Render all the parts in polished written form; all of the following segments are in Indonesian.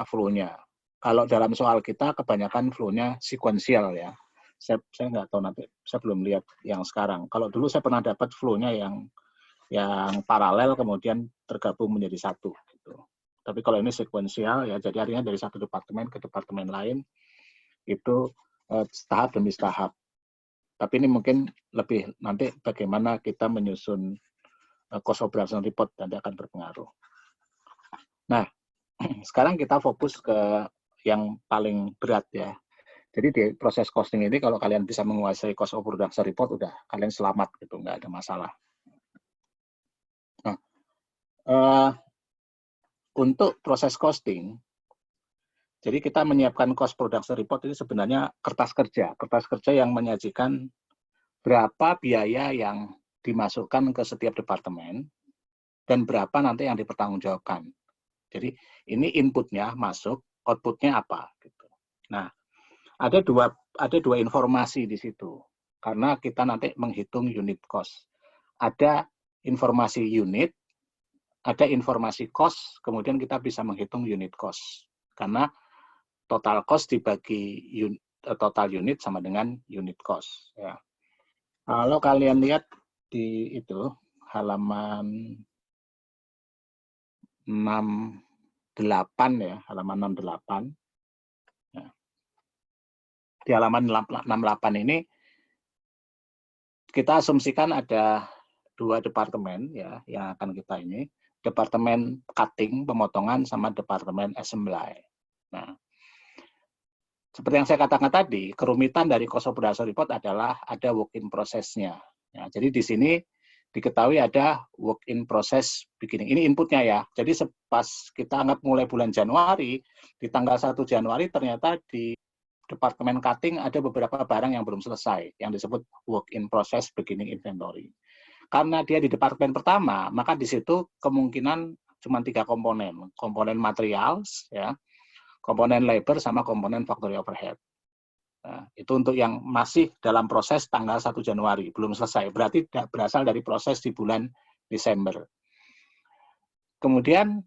flow-nya. Kalau dalam soal kita kebanyakan flow-nya sequential ya. Saya nggak tahu nanti, saya belum lihat yang sekarang. Kalau dulu saya pernah dapat flow-nya yang paralel kemudian tergabung menjadi satu. Gitu. Tapi kalau ini sequential ya, jadi artinya dari satu departemen ke departemen lain itu tahap demi tahap. Tapi ini mungkin lebih nanti bagaimana kita menyusun cost operation report nanti akan berpengaruh. Nah, sekarang kita fokus ke yang paling berat ya. Jadi di proses costing ini kalau kalian bisa menguasai cost of production report, udah kalian selamat gitu, nggak ada masalah. Nah, untuk proses costing, jadi kita menyiapkan cost production report ini sebenarnya kertas kerja yang menyajikan berapa biaya yang dimasukkan ke setiap departemen dan berapa nanti yang dipertanggungjawabkan. Jadi ini inputnya masuk, outputnya apa gitu. Nah, ada dua informasi di situ karena kita nanti menghitung unit cost. Ada informasi unit, ada informasi cost, kemudian kita bisa menghitung unit cost karena total cost dibagi total unit sama dengan unit cost ya. Kalau kalian lihat di itu halaman 68 ya, halaman 68 ya. Di halaman 68 ini kita asumsikan ada dua departemen ya yang akan kita ini, departemen cutting pemotongan sama departemen assembly. Nah, seperti yang saya katakan tadi, kerumitan dari cost of production report adalah ada work in process-nya. Ya, jadi di sini diketahui ada work in process beginning. Ini inputnya ya. Jadi pas kita anggap mulai bulan Januari, di tanggal 1 Januari ternyata di Departemen Cutting ada beberapa barang yang belum selesai, yang disebut work in process beginning inventory. Karena dia di departemen pertama, maka di situ kemungkinan cuma 3 komponen. Komponen materials, ya, komponen labor, sama komponen factory overhead. Nah, itu untuk yang masih dalam proses tanggal 1 Januari, belum selesai. Berarti berasal dari proses di bulan Desember. Kemudian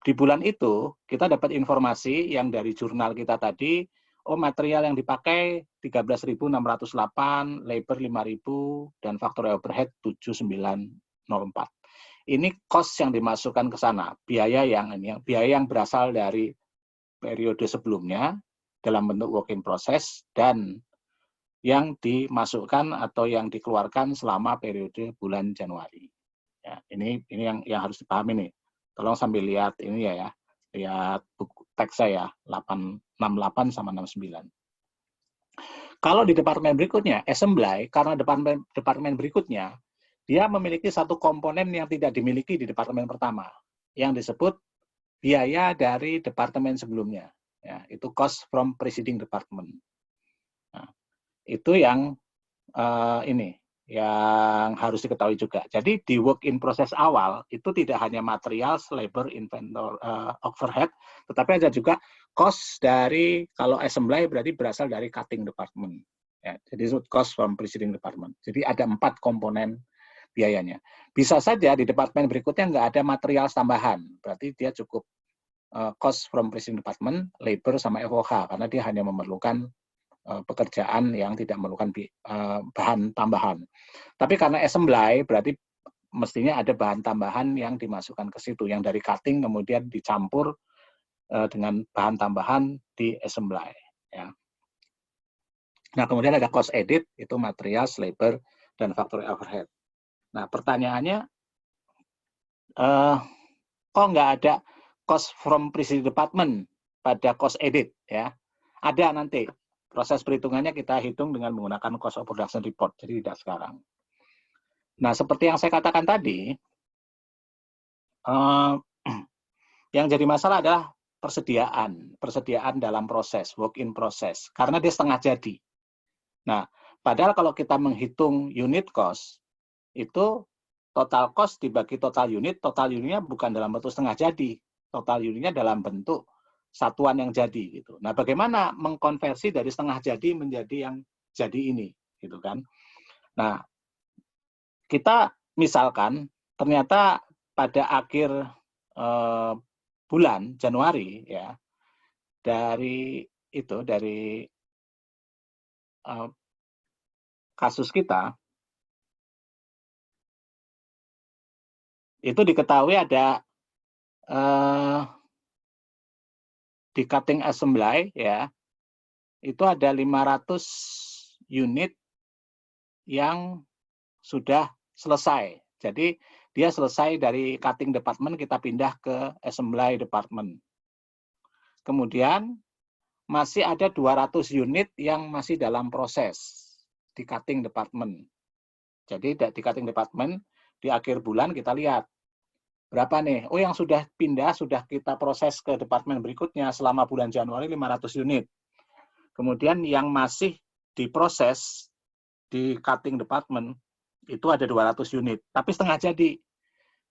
di bulan itu kita dapat informasi yang dari jurnal kita tadi, material yang dipakai 13.608, labor 5.000, dan factory overhead 7.904. Ini cost yang dimasukkan ke sana, biaya yang berasal dari periode sebelumnya dalam bentuk work in process dan yang dimasukkan atau yang dikeluarkan selama periode bulan Januari. Ya, ini yang harus dipahami nih. Tolong sambil lihat ini ya, lihat buku teks saya 68 sama 69. Kalau di departemen berikutnya, assembly, karena departemen berikutnya, dia memiliki satu komponen yang tidak dimiliki di departemen pertama, yang disebut biaya dari departemen sebelumnya. Ya, itu cost from preceding department. Nah, itu yang ini yang harus diketahui juga. Jadi di work in process awal itu tidak hanya materials, labor, inventory, overhead, tetapi ada juga cost dari, kalau assembly berarti berasal dari cutting department. Ya, jadi cost from preceding department. Jadi ada 4 komponen biayanya. Bisa saja di departemen berikutnya nggak ada material tambahan, berarti dia cukup cost from preceding department, labor, sama FOH, karena dia hanya memerlukan pekerjaan yang tidak memerlukan bahan tambahan. Tapi karena assembly berarti mestinya ada bahan tambahan yang dimasukkan ke situ, yang dari cutting kemudian dicampur dengan bahan tambahan di assembly. Ya. Nah, kemudian ada cost edit, itu materials, labor, dan factory overhead. Nah, pertanyaannya, kok nggak ada cost from preceding department pada cost edit? Ya, ada nanti. Proses perhitungannya kita hitung dengan menggunakan cost of production report, jadi tidak sekarang. Nah, seperti yang saya katakan tadi, yang jadi masalah adalah persediaan dalam proses, work in process, karena dia setengah jadi. Nah, padahal kalau kita menghitung unit cost, itu total cost dibagi total unitnya bukan dalam bentuk setengah jadi, total unitnya dalam bentuk satuan yang jadi gitu. Nah, bagaimana mengkonversi dari setengah jadi menjadi yang jadi ini, gitu kan? Nah, kita misalkan ternyata pada akhir bulan Januari ya, dari kasus kita itu diketahui ada di cutting assembly ya, itu ada 500 unit yang sudah selesai. Jadi dia selesai dari cutting department, kita pindah ke assembly department. Kemudian masih ada 200 unit yang masih dalam proses di cutting department. Jadi di cutting department di akhir bulan kita lihat berapa nih. Oh, yang sudah pindah sudah kita proses ke departemen berikutnya selama bulan Januari 500 unit. Kemudian yang masih diproses di cutting department itu ada 200 unit, tapi setengah jadi.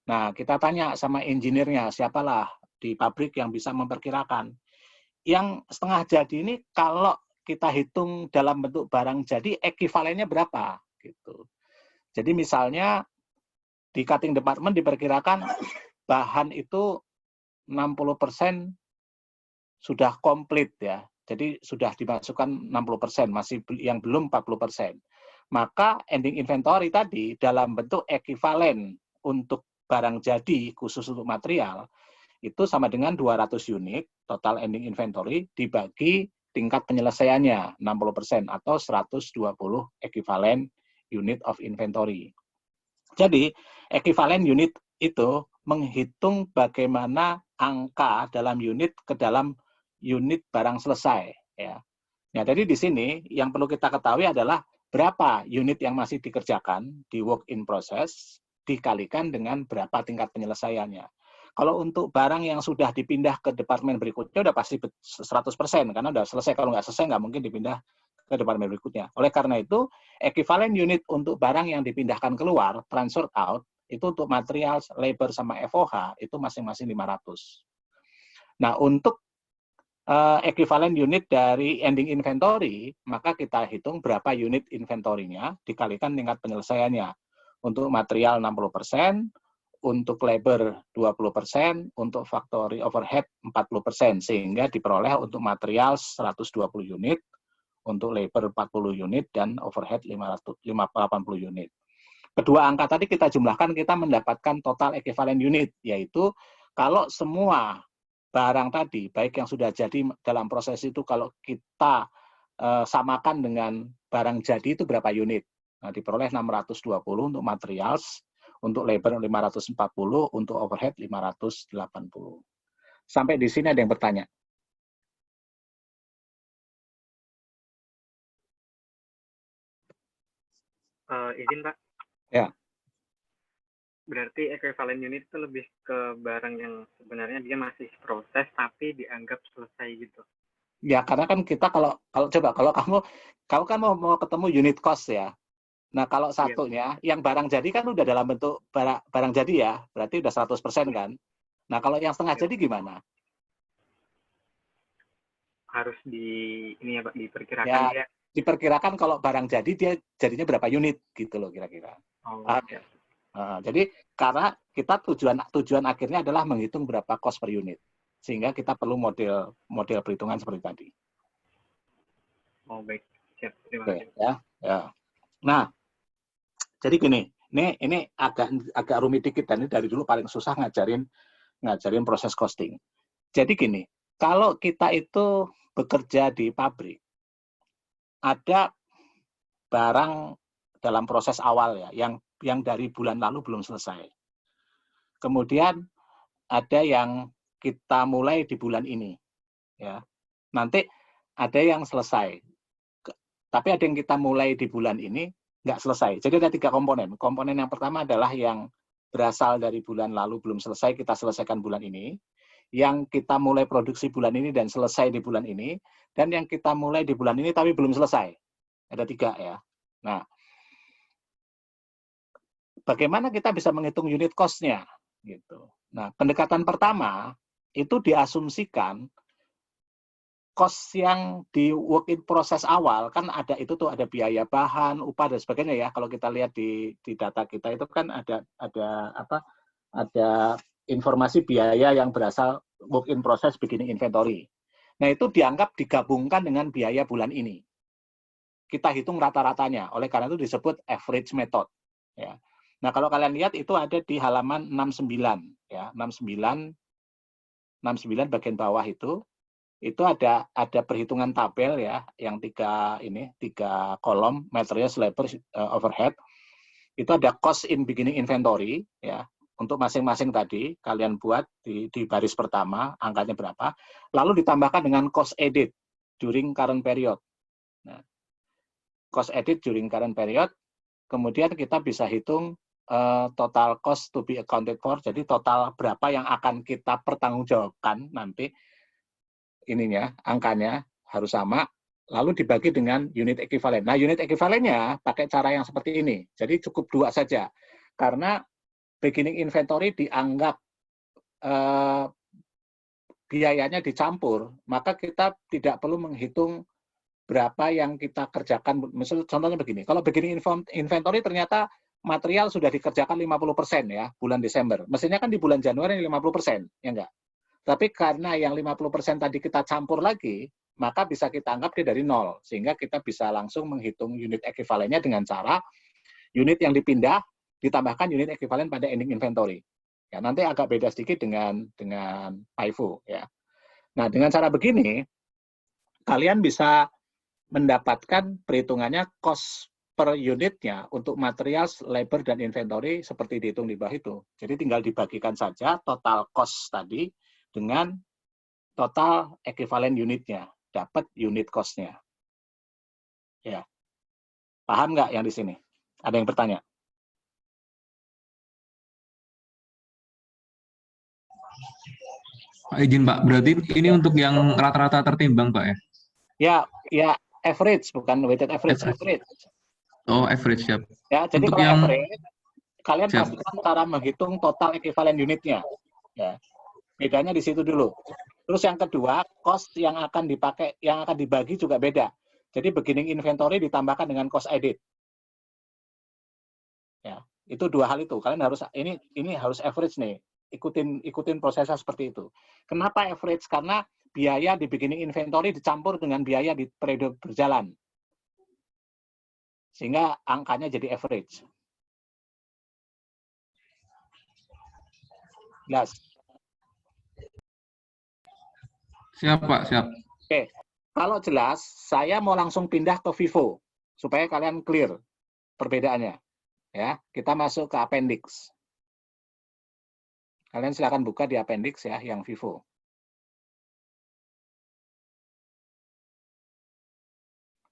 Nah, kita tanya sama engineer-nya, siapalah di pabrik yang bisa memperkirakan. Yang setengah jadi ini kalau kita hitung dalam bentuk barang jadi, ekivalennya berapa? Gitu. Jadi misalnya di cutting department diperkirakan bahan itu 60% sudah komplit ya. Jadi sudah dimasukkan 60%, masih yang belum 40%. Maka ending inventory tadi dalam bentuk ekivalen untuk barang jadi khusus untuk material itu sama dengan 200 unit total ending inventory dibagi tingkat penyelesaiannya 60% atau 120 ekivalen unit of inventory. Jadi ekivalen unit itu menghitung bagaimana angka dalam unit ke dalam unit barang selesai ya. Nah, jadi di sini yang perlu kita ketahui adalah berapa unit yang masih dikerjakan di work in process dikalikan dengan berapa tingkat penyelesaiannya. Kalau untuk barang yang sudah dipindah ke departemen berikutnya udah pasti 100% karena udah selesai. Kalau nggak selesai nggak mungkin dipindah ke departemen berikutnya. Oleh karena itu, ekivalen unit untuk barang yang dipindahkan keluar, transfer out, itu untuk material, labor, sama FOH, itu masing-masing 500. Nah, untuk ekivalen unit dari ending inventory, maka kita hitung berapa unit inventory-nya dikalikan tingkat penyelesaiannya. Untuk material 60%, untuk labor 20%, untuk factory overhead 40%, sehingga diperoleh untuk material 120 unit, untuk labor 40 unit, dan overhead 80 unit. Kedua angka tadi kita jumlahkan, kita mendapatkan total ekivalen unit, yaitu kalau semua barang tadi, baik yang sudah jadi dalam proses itu, kalau kita samakan dengan barang jadi itu berapa unit. Nah, diperoleh 620 untuk materials, untuk labor 540, untuk overhead 580. Sampai di sini ada yang bertanya? Izin Pak. Ya. Berarti ekivalen unit itu lebih ke barang yang sebenarnya dia masih proses tapi dianggap selesai gitu. Ya, karena kan kita kalau kamu kan mau ketemu unit cost ya. Nah, kalau satunya, yang barang jadi kan udah dalam bentuk barang jadi ya, berarti udah 100% kan. Nah, kalau yang setengah jadi gimana? Harus ini ya Pak, diperkirakan Ya, dia. diperkirakan kalau barang jadi, dia jadinya berapa unit, gitu loh kira-kira. Ya. Jadi, karena kita tujuan akhirnya adalah menghitung berapa cost per unit. Sehingga kita perlu model perhitungan seperti tadi. Oh, baik. Siap, terima kasih. Ya. Nah, jadi gini, ini agak rumit dikit, dan ini dari dulu paling susah ngajarin proses costing. Jadi gini, kalau kita itu bekerja di pabrik, ada barang dalam proses awal ya, yang dari bulan lalu belum selesai. Kemudian ada yang kita mulai di bulan ini, ya. Nanti ada yang selesai, tapi ada yang kita mulai di bulan ini nggak selesai. Jadi ada 3 komponen. Komponen yang pertama adalah yang berasal dari bulan lalu belum selesai, kita selesaikan bulan ini. Yang kita mulai produksi bulan ini dan selesai di bulan ini, dan yang kita mulai di bulan ini tapi belum selesai. Ada 3 ya. Nah, bagaimana kita bisa menghitung unit cost-nya? Gitu. Nah, pendekatan pertama itu diasumsikan cost yang di work in process awal kan ada itu tuh, ada biaya bahan, upah dan sebagainya ya. Kalau kita lihat di data kita itu kan ada informasi biaya yang berasal work in process beginning inventory. Nah, itu dianggap digabungkan dengan biaya bulan ini. Kita hitung rata-ratanya. Oleh karena itu disebut average method. Ya. Nah, kalau kalian lihat itu ada di halaman 69. Ya, 69 bagian bawah itu ada perhitungan tabel ya, yang tiga kolom, materials, labor, overhead. Itu ada cost in beginning inventory ya. Untuk masing-masing tadi kalian buat di baris pertama angkanya berapa, lalu ditambahkan dengan cost added during current period. Nah, cost added during current period, kemudian kita bisa hitung total cost to be accounted for. Jadi total berapa yang akan kita pertanggungjawabkan nanti, ininya angkanya harus sama, lalu dibagi dengan unit ekuivalen. Nah, unit ekuivalennya pakai cara yang seperti ini. Jadi cukup 2 saja. Karena beginning inventory dianggap biayanya dicampur, maka kita tidak perlu menghitung berapa yang kita kerjakan. Misalnya contohnya begini, kalau beginning inventory ternyata material sudah dikerjakan 50% ya, bulan Desember. Mestinya kan di bulan Januari 50%, ya enggak? Tapi karena yang 50% tadi kita campur lagi, maka bisa kita anggap dia dari 0. Sehingga kita bisa langsung menghitung unit ekuivalennya dengan cara unit yang dipindah ditambahkan unit ekuivalen pada ending inventory. Ya, nanti agak beda sedikit dengan FIFO ya. Nah, dengan cara begini kalian bisa mendapatkan perhitungannya cost per unitnya untuk material, labor, dan inventory seperti dihitung di bawah itu. Jadi tinggal dibagikan saja total cost tadi dengan total ekuivalen unitnya, dapat unit cost-nya. Ya, paham nggak yang di sini? Ada yang bertanya? Pak izin Pak, berarti ini untuk yang rata-rata tertimbang Pak ya? Ya, average, bukan weighted average. Average. Oh, average, siap. Ya, jadi untuk kalau yang average, kalian siap. pastikan cara menghitung total ekuivalen unitnya. Ya, bedanya di situ dulu. Terus yang kedua, cost yang akan dipakai, yang akan dibagi juga beda. Jadi beginning inventory ditambahkan dengan cost added. Ya, itu 2 hal itu. Kalian harus ini harus average nih. Ikutin prosesnya seperti itu. Kenapa average? Karena biaya di beginning inventory dicampur dengan biaya di periode berjalan. Sehingga angkanya jadi average. Jelas? Siap Pak, siap. Oke. Kalau jelas, saya mau langsung pindah ke FIFO supaya kalian clear perbedaannya. Ya, kita masuk ke appendix. Kalian silakan buka di appendix ya, yang FIFO.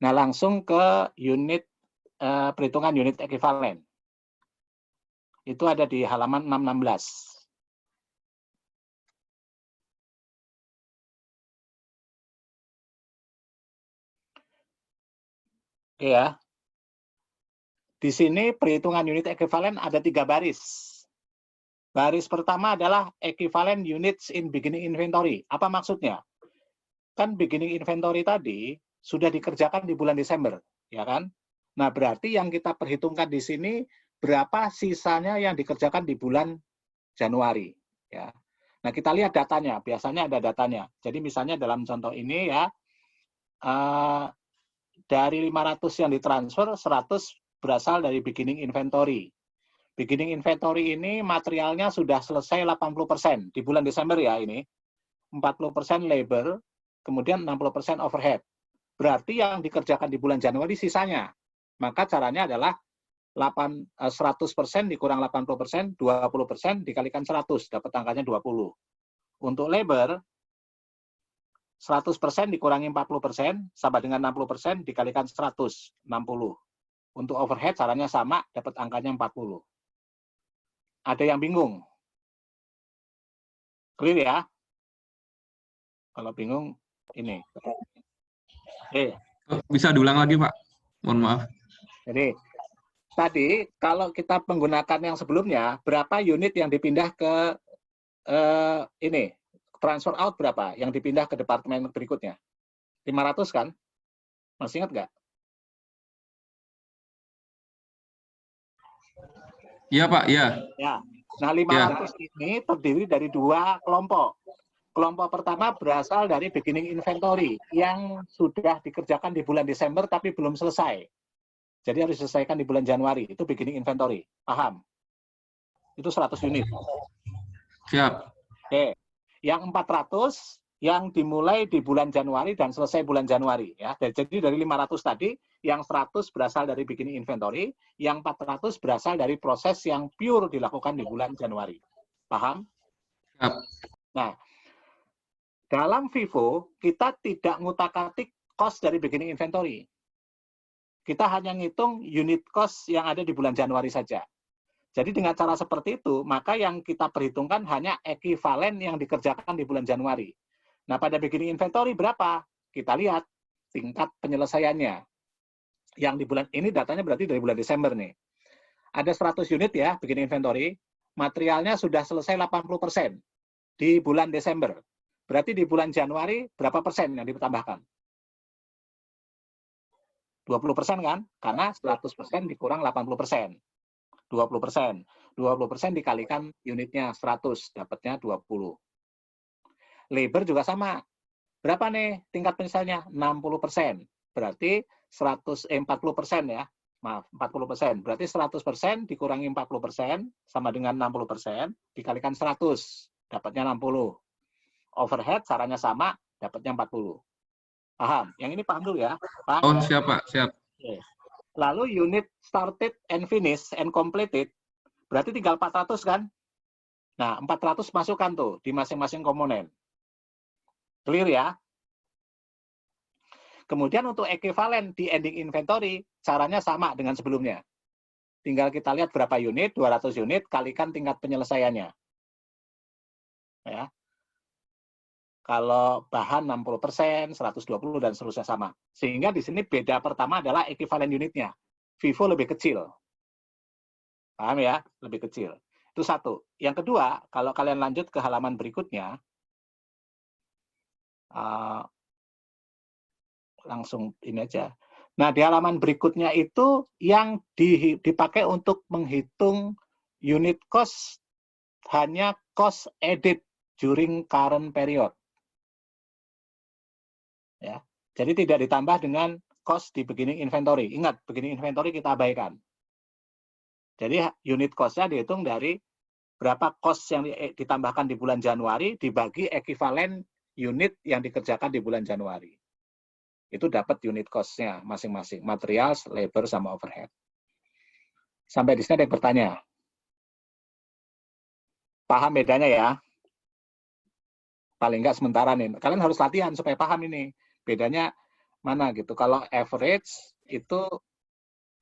Nah, langsung ke unit perhitungan unit ekuivalen. Itu ada di halaman 616. Oke ya. Di sini perhitungan unit ekuivalen ada 3 baris. Baris pertama adalah equivalent units in beginning inventory. Apa maksudnya? Kan beginning inventory tadi sudah dikerjakan di bulan Desember, ya kan? Nah, berarti yang kita perhitungkan di sini berapa sisanya yang dikerjakan di bulan Januari, ya. Nah, kita lihat datanya. Biasanya ada datanya. Jadi misalnya dalam contoh ini ya, dari 500 yang ditransfer, 100 berasal dari beginning inventory. Beginning inventory ini materialnya sudah selesai 80% di bulan Desember ya ini. 40% labor, kemudian 60% overhead. Berarti yang dikerjakan di bulan Januari sisanya. Maka caranya adalah 100% dikurang 80%, 20% dikalikan 100, dapat angkanya 20. Untuk labor, 100% dikurangi 40%, sama dengan 60% dikalikan 100, 60. Untuk overhead caranya sama, dapat angkanya 40. Ada yang bingung? Clear ya? Kalau bingung, ini. Bisa diulang lagi, Pak? Mohon maaf. Jadi, tadi kalau kita menggunakan yang sebelumnya, berapa unit yang dipindah ke ini? Transfer out berapa? Yang dipindah ke departemen berikutnya? 500 kan? Masih ingat nggak? Iya, Pak. Iya. Ya. Nah, 500 ini terdiri dari 2 kelompok. Kelompok pertama berasal dari beginning inventory yang sudah dikerjakan di bulan Desember tapi belum selesai. Jadi harus diselesaikan di bulan Januari. Itu beginning inventory. Paham? Itu 100 unit. Siap. Oke. Yang 400 yang dimulai di bulan Januari dan selesai bulan Januari. Ya. Jadi dari 500 tadi, yang 100 berasal dari beginning inventory, yang 400 berasal dari proses yang pure dilakukan di bulan Januari. Paham? Siap. Nah, dalam FIFO, kita tidak ngutak-atik cost dari beginning inventory. Kita hanya ngitung unit cost yang ada di bulan Januari saja. Jadi dengan cara seperti itu, maka yang kita perhitungkan hanya ekuivalen yang dikerjakan di bulan Januari. Nah, pada beginning inventory berapa? Kita lihat tingkat penyelesaiannya. Yang di bulan ini datanya berarti dari bulan Desember nih. Ada 100 unit ya, beginning inventory. Materialnya sudah selesai 80% di bulan Desember. Berarti di bulan Januari berapa persen yang ditambahkan? 20% kan? Karena 100% dikurang 80%. 20%. 20% dikalikan unitnya 100, dapatnya 20. Labor juga sama. Berapa nih tingkat penyelesaiannya? 60%. Berarti 40% ya. Maaf, 40%. Berarti 100% dikurangi 40% sama dengan 60%, dikalikan 100, dapatnya 60. Overhead caranya sama, dapatnya 40. Paham? Yang ini paham dulu ya. Paham? Oh, siap, Pak. Siap. Oke. Lalu unit started and finished and completed, berarti tinggal 400 kan? Nah, 400 masukkan tuh di masing-masing komponen. Clear ya? Kemudian untuk ekuivalen di ending inventory, caranya sama dengan sebelumnya. Tinggal kita lihat berapa unit, 200 unit, kalikan tingkat penyelesaiannya. Ya. Kalau bahan 60%, 120, dan seterusnya sama. Sehingga di sini beda pertama adalah ekuivalen unitnya. FIFO lebih kecil. Paham ya? Lebih kecil. Itu satu. Yang kedua, kalau kalian lanjut ke halaman berikutnya, langsung ini aja. Nah, di halaman berikutnya itu yang dipakai untuk menghitung unit cost hanya cost added during current period. Ya. Jadi tidak ditambah dengan cost di beginning inventory. Ingat, beginning inventory kita abaikan. Jadi unit cost-nya dihitung dari berapa cost yang ditambahkan di bulan Januari dibagi ekuivalen unit yang dikerjakan di bulan Januari. Itu dapat unit cost-nya masing-masing. Material, labor, sama overhead. Sampai di sini ada yang bertanya. Paham bedanya ya? Paling enggak sementara nih. Kalian harus latihan supaya paham ini. Bedanya mana gitu. Kalau average itu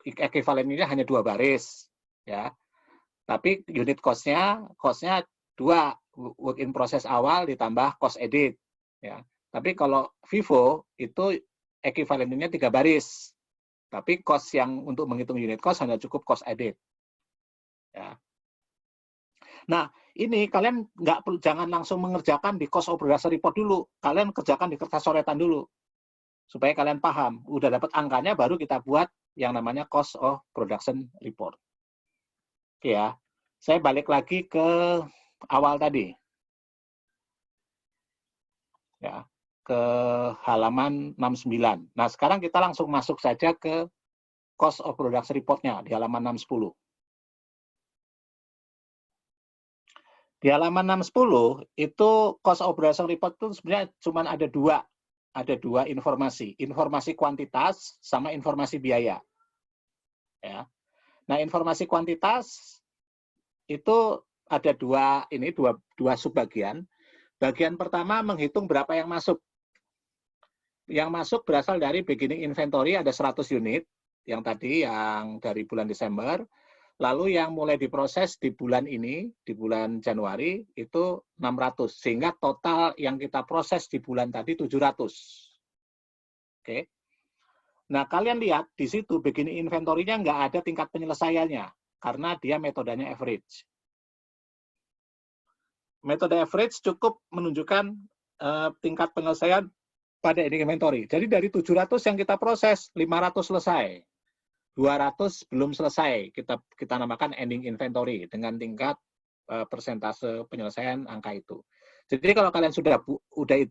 ekuivalennya hanya 2 baris. Ya. Tapi unit cost-nya 2, work in process awal ditambah cost edit. Ya. Tapi kalau FIFO itu ekuivalennya 3 baris. Tapi cost yang untuk menghitung unit cost hanya cukup cost edit. Ya. Nah, ini kalian jangan langsung mengerjakan di cost of production report dulu. Kalian kerjakan di kertas coretan dulu. Supaya kalian paham. Udah dapat angkanya, baru kita buat yang namanya cost of production report. Oke ya. Saya balik lagi ke awal tadi. Ya, ke halaman 69. Nah, sekarang kita langsung masuk saja ke cost of production report-nya di halaman 610. Di halaman 610 itu cost of production report itu sebenarnya cuma ada dua informasi kuantitas sama informasi biaya. Ya. Nah, informasi kuantitas itu ada dua subbagian. Bagian pertama menghitung berapa yang masuk. Yang masuk berasal dari beginning inventory ada 100 unit yang tadi yang dari bulan Desember. Lalu yang mulai diproses di bulan ini, di bulan Januari, itu 600. Sehingga total yang kita proses di bulan tadi 700. Oke. Nah, kalian lihat di situ beginning inventory-nya nggak ada tingkat penyelesaiannya. Karena dia metodenya average. Metode average cukup menunjukkan tingkat penyelesaian pada ending inventory. Jadi dari 700 yang kita proses, 500 selesai. 200 belum selesai, kita namakan ending inventory dengan tingkat persentase penyelesaian angka itu. Jadi kalau kalian sudah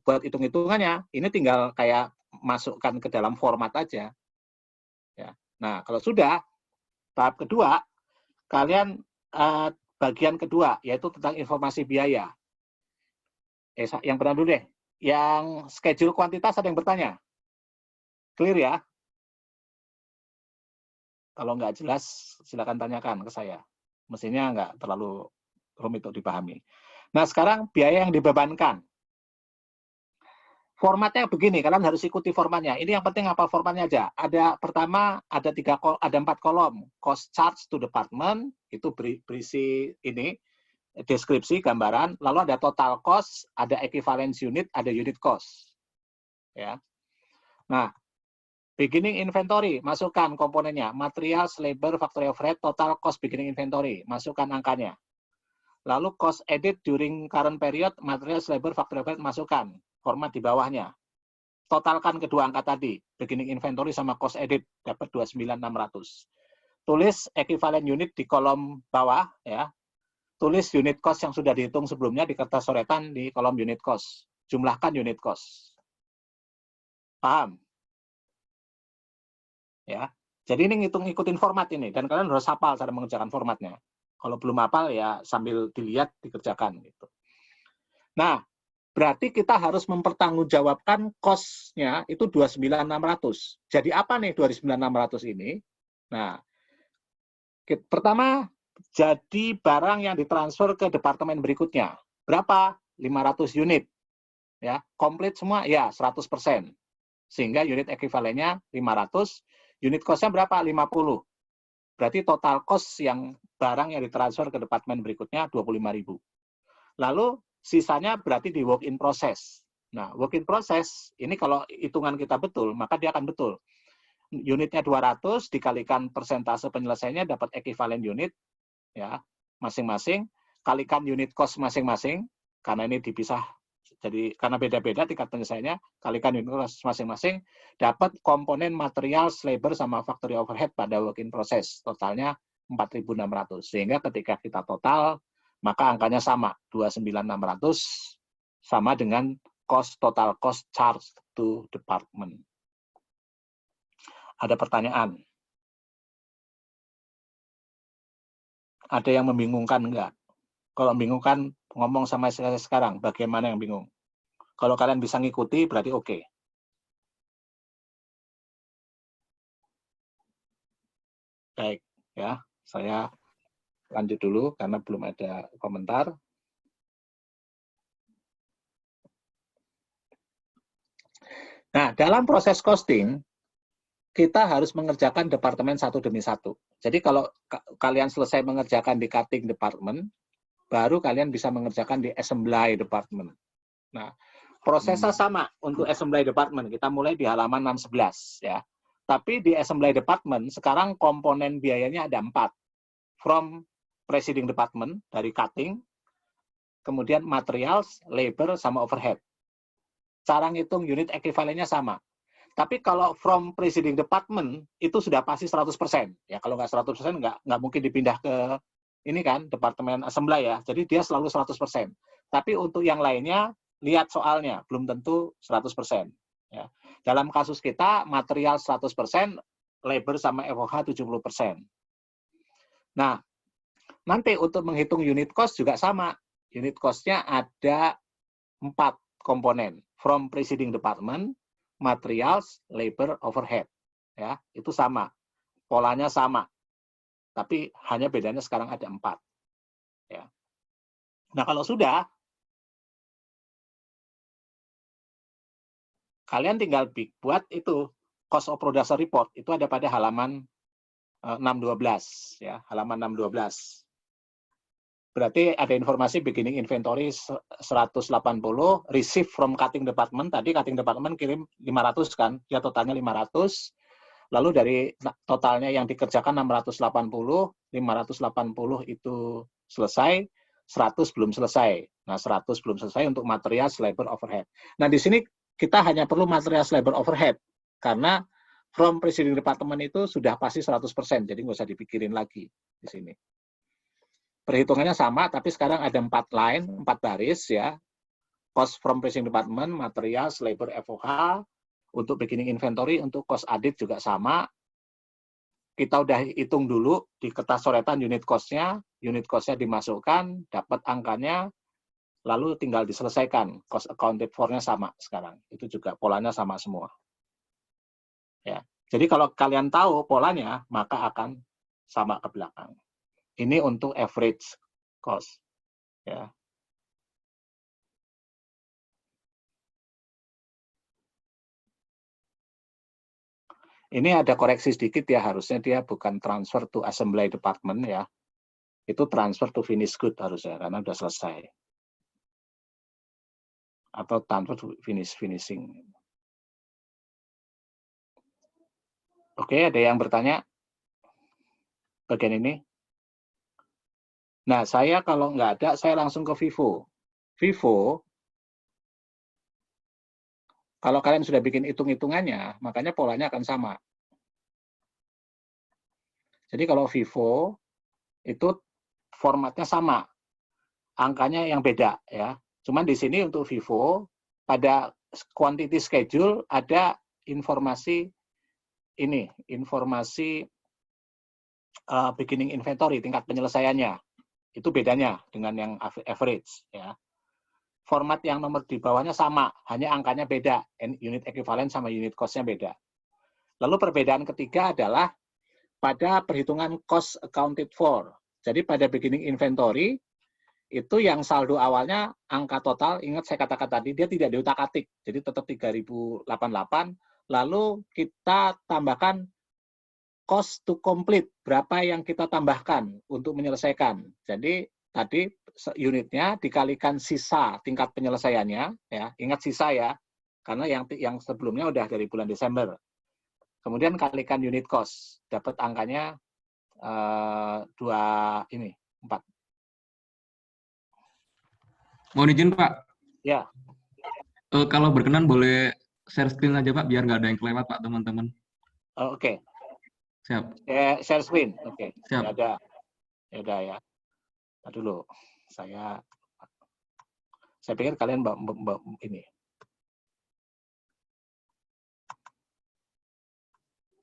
buat hitung-hitungannya, ini tinggal kayak masukkan ke dalam format aja. Ya. Nah, kalau sudah, tahap kedua, kalian bagian kedua, yaitu tentang informasi biaya. Yang benar dulu deh. Yang schedule kuantitas ada yang bertanya? Clear ya? Kalau nggak jelas, silakan tanyakan ke saya. Mestinya nggak terlalu rumit untuk dipahami. Nah, sekarang biaya yang dibebankan. Formatnya begini, kalian harus ikuti formatnya. Ini yang penting apa formatnya aja. Pertama ada 4 kolom. Cost charge to department, itu berisi ini, deskripsi, gambaran. Lalu ada total cost, ada equivalence unit, ada unit cost. Ya. Nah, beginning inventory, masukkan komponennya. Materials, labor, factory overhead, total cost beginning inventory. Masukkan angkanya. Lalu cost edit during current period, materials, labor, factory overhead, masukkan. Format di bawahnya. Totalkan kedua angka tadi. Beginning inventory sama cost edit. Dapat 29.600. Tulis equivalent unit di kolom bawah. Ya. Tulis unit cost yang sudah dihitung sebelumnya di kertas coretan di kolom unit cost. Jumlahkan unit cost. Paham? Ya, jadi ini ikutin format ini dan kalian harus hafal cara mengerjakan formatnya. Kalau belum hafal ya sambil dilihat dikerjakan gitu. Nah, berarti kita harus mempertanggungjawabkan cost-nya itu 29.600. Jadi apa nih 29.600 ini? Nah, pertama jadi barang yang ditransfer ke departemen berikutnya. Berapa? 500 unit. Ya, komplit semua ya 100%. Sehingga unit ekuivalennya 500. Unit cost-nya berapa? 50. Berarti total cost yang barang yang ditransfer ke departemen berikutnya 25.000. Lalu sisanya berarti di work in process. Nah, work in process ini kalau hitungan kita betul, maka dia akan betul. Unitnya 200 dikalikan persentase penyelesaiannya dapat ekuivalen unit ya, masing-masing, kalikan unit cost masing-masing karena ini dipisah. Jadi karena beda-beda tingkat penyelesaiannya, kalikan unit cost masing-masing, dapat komponen material, labor, sama factory overhead pada work in process. Totalnya 4.600. Sehingga ketika kita total, maka angkanya sama, 29.600 sama dengan total cost charge to department. Ada pertanyaan? Ada yang membingungkan enggak? Kalau membingungkan, ngomong sama saya sekarang, bagaimana yang bingung? Kalau kalian bisa ngikuti, berarti oke. Baik, ya, saya lanjut dulu karena belum ada komentar. Nah, dalam proses costing, kita harus mengerjakan departemen satu demi satu. Jadi kalau kalian selesai mengerjakan di cutting department, baru kalian bisa mengerjakan di assembly department. Nah, prosesnya sama untuk assembly department. Kita mulai di halaman 611 ya. Tapi di assembly department sekarang komponen biayanya ada 4. From preceding department dari cutting, kemudian materials, labor, sama overhead. Cara ngitung unit ekuivalennya sama. Tapi kalau from preceding department itu sudah pasti 100%. Ya kalau nggak 100% nggak mungkin dipindah ke ini kan departemen assembly ya. Jadi dia selalu 100%. Tapi untuk yang lainnya lihat soalnya belum tentu 100%. Ya. Dalam kasus kita material 100%, labor sama FOH 70%. Nah, nanti untuk menghitung unit cost juga sama. Unit cost-nya ada 4 komponen. From preceding department, materials, labor, overhead. Ya, itu sama. Polanya sama. Tapi hanya bedanya sekarang ada 4. Ya. Nah, kalau sudah, kalian tinggal buat itu cost of production report. Itu ada pada halaman 612. Ya, halaman 612. Berarti ada informasi beginning inventory 180, receive from cutting department. Tadi cutting department kirim 500 kan, ya totalnya 500. Lalu dari totalnya yang dikerjakan 680, 580 itu selesai, 100 belum selesai. Nah, 100 belum selesai untuk material, labor, overhead. Nah, di sini kita hanya perlu material, labor, overhead. Karena from preceding department itu sudah pasti 100%, jadi nggak usah dipikirin lagi di sini. Perhitungannya sama, tapi sekarang ada 4 line, 4 baris ya. cost from purchasing department, materials, labor, FOH. Untuk beginning inventory, untuk cost added juga sama. Kita udah hitung dulu di kertas coretan unit cost-nya dimasukkan, dapat angkanya, lalu tinggal diselesaikan. Cost accounted for-nya sama sekarang. Itu juga polanya sama semua. Ya. Jadi kalau kalian tahu polanya, maka akan sama ke belakang. Ini untuk average cost. Ya. Ini ada koreksi sedikit ya, harusnya dia bukan transfer to assembly department ya. Itu transfer to finish good harusnya, karena udah selesai. Atau transfer to finishing. Oke, ada yang bertanya? Bagian ini? Nah, saya kalau nggak ada, saya langsung ke Vivo. Vivo, kalau kalian sudah bikin hitung-hitungannya, makanya polanya akan sama. Jadi kalau Vivo, itu formatnya sama. Angkanya yang beda. Ya. Cuman di sini untuk Vivo, pada quantity schedule ada informasi ini, informasi beginning inventory, tingkat penyelesaiannya. Itu bedanya dengan yang average. Ya. Format yang nomor di bawahnya sama, hanya angkanya beda. Unit equivalent sama unit cost-nya beda. Lalu perbedaan ketiga adalah pada perhitungan cost accounted for. Jadi pada beginning inventory, itu yang saldo awalnya angka total, ingat saya katakan tadi, dia tidak diutak-atik. Jadi tetap 3088, lalu kita tambahkan cost to complete, berapa yang kita tambahkan untuk menyelesaikan. Jadi tadi unitnya dikalikan sisa tingkat penyelesaiannya, ya ingat sisa ya, karena yang sebelumnya udah dari bulan Desember. Kemudian kalikan unit cost, dapat angkanya 4. Mohon izin Pak. Ya. Kalau berkenan boleh share screen aja Pak, biar nggak ada yang kelewat Pak teman-teman. Oke. Siap. Share screen, oke. Siap. Ya ada ya. Dulu, saya pikir kalian ini.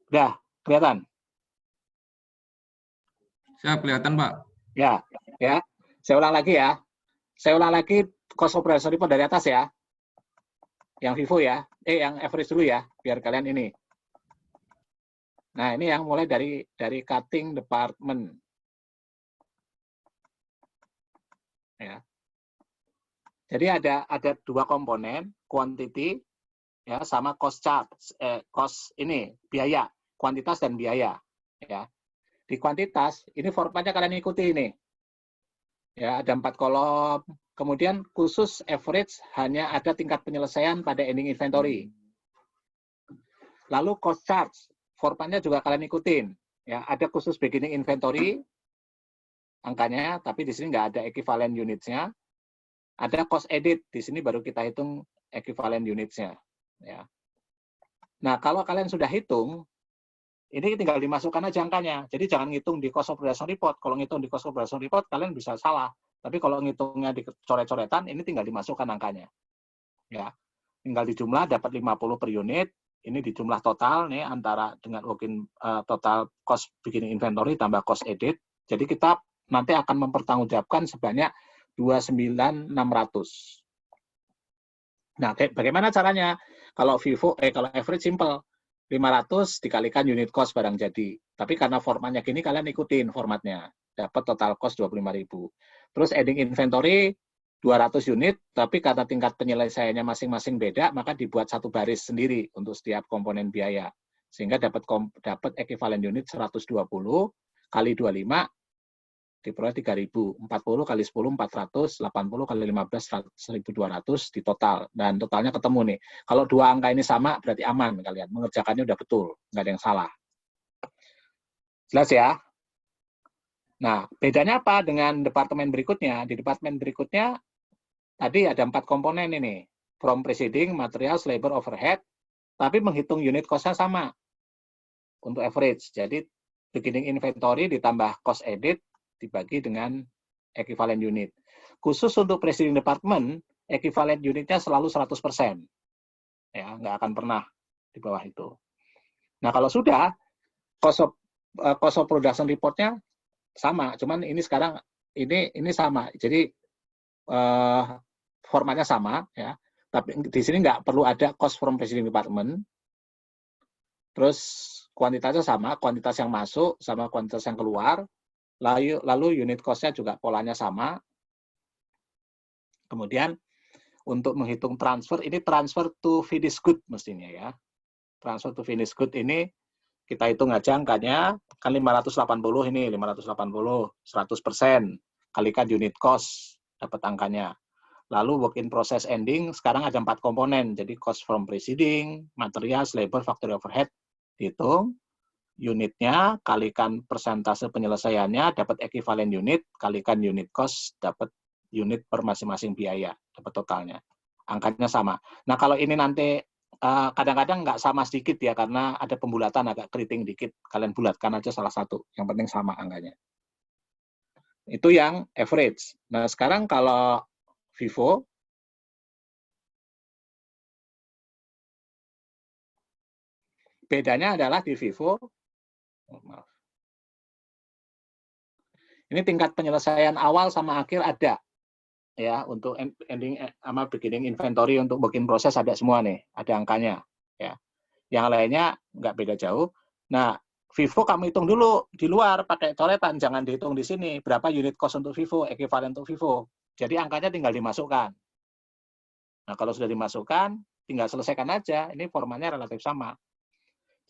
Udah, kelihatan? Siap, kelihatan Pak. Ya. Saya ulang lagi ya. Cost operation report dari atas ya. Yang Vivo ya. Yang average dulu ya, biar kalian ini. Nah, ini yang mulai dari cutting department. Ya. Jadi ada 2 komponen, quantity ya sama cost charge, cost ini biaya, kuantitas dan biaya ya. Di kuantitas ini formatnya kalian ikuti ini. Ya, ada 4 kolom. Kemudian khusus average hanya ada tingkat penyelesaian pada ending inventory. Lalu cost charge, formatnya juga kalian ikutin. Ya, ada khusus beginning inventory angkanya, tapi di sini nggak ada equivalent units-nya. Ada cost edit, di sini baru kita hitung equivalent units-nya. Ya. Nah, kalau kalian sudah hitung, ini tinggal dimasukkan aja angkanya. Jadi jangan ngitung di cost operation report. Kalau ngitung di cost operation report, kalian bisa salah. Tapi kalau ngitungnya di coret-coretan, ini tinggal dimasukkan angkanya. Ya, tinggal dijumlah, dapat 50 per unit. Ini dijumlah total nih antara dengan working total cost beginning inventory tambah cost edit. Jadi kita nanti akan mempertanggungjawabkan sebanyak 29.600. Nah, bagaimana caranya? Kalau kalau average simple, 500 dikalikan unit cost barang jadi. Tapi karena formatnya gini, kalian ikutin formatnya. Dapat total cost 25.000. Terus ending inventory 200 unit, tapi karena tingkat penyelesaiannya masing-masing beda, maka dibuat satu baris sendiri untuk setiap komponen biaya. Sehingga dapat equivalent unit 120 kali 25 diperoleh 3.000. 40 kali 10 400, 80 kali 15 1.200 di total. Dan totalnya ketemu nih. Kalau 2 angka ini sama berarti aman kalian. Mengerjakannya udah betul, nggak ada yang salah. Jelas ya? Nah, bedanya apa dengan departemen berikutnya? Di departemen berikutnya tadi ada 4 komponen ini. From preceding, materials, labor, overhead. Tapi menghitung unit cost-nya sama. Untuk average. Jadi, beginning inventory ditambah cost edit dibagi dengan equivalent unit. Khusus untuk preceding department, ekivalen unitnya selalu 100%. Ya, nggak akan pernah di bawah itu. Nah, kalau sudah, cost of production report-nya sama, cuman ini sekarang ini sama. Jadi formatnya sama, ya. Tapi di sini nggak perlu ada cost from preceding department. Terus kuantitasnya sama, kuantitas yang masuk sama kuantitas yang keluar. Lalu unit cost-nya juga polanya sama. Kemudian untuk menghitung transfer, ini transfer to finished good mestinya ya. Transfer to finished good ini kita hitung aja angkanya, kan 580 ini, 580, 100%, kalikan unit cost, dapat angkanya. Lalu work in process ending, sekarang ada 4 komponen, jadi cost from preceding, materials, labor, factory overhead, dihitung, unitnya, kalikan persentase penyelesaiannya, dapat ekivalen unit, kalikan unit cost, dapat unit per masing-masing biaya, dapat totalnya. Angkanya sama. Nah, kalau ini nanti kadang-kadang nggak sama sedikit ya, karena ada pembulatan agak keriting dikit. Kalian bulatkan aja salah satu, yang penting sama angkanya. Itu yang average. Nah, sekarang kalau FIFO, bedanya adalah di FIFO, maaf. Ini tingkat penyelesaian awal sama akhir ada. Ya, untuk ending sama beginning inventory untuk work in process ada semua nih, ada angkanya. Ya. Yang lainnya nggak beda jauh. Nah, FIFO kamu hitung dulu di luar pakai coretan, jangan dihitung di sini. Berapa unit cost untuk FIFO, ekivalen untuk FIFO. Jadi angkanya tinggal dimasukkan. Nah, kalau sudah dimasukkan, tinggal selesaikan aja. Ini formatnya relatif sama.